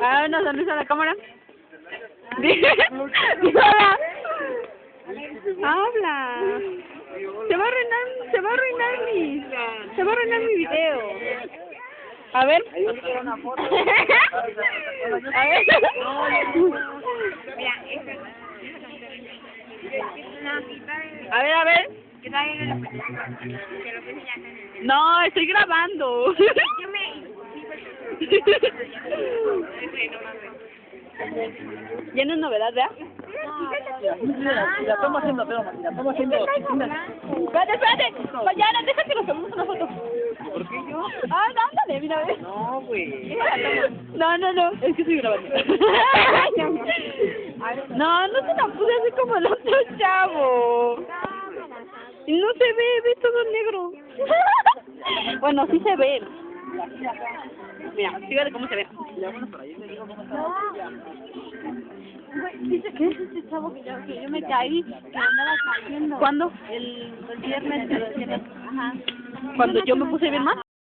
Ah, una sonrisa a la cámara. Hola. Habla. Se va a arruinar mi video. A ver. A ver. No, estoy grabando. Ya no es novedad, ¿verdad? La estamos haciendo, Espérate. Mañana, deja que nos tomemos una foto. ¿Por qué yo? Ah, ándale, mira, ve. No, güey. No, es que estoy grabando. No se la puse así como el otro chavo. Y no se ve todo negro. Bueno, sí se ve. Mira, fíjate cómo se ve. Dice que es este chavo que yo me caí, que andaba cayendo. ¿Cuándo? El viernes. Ajá. ¿Cuando yo me puse bien mal?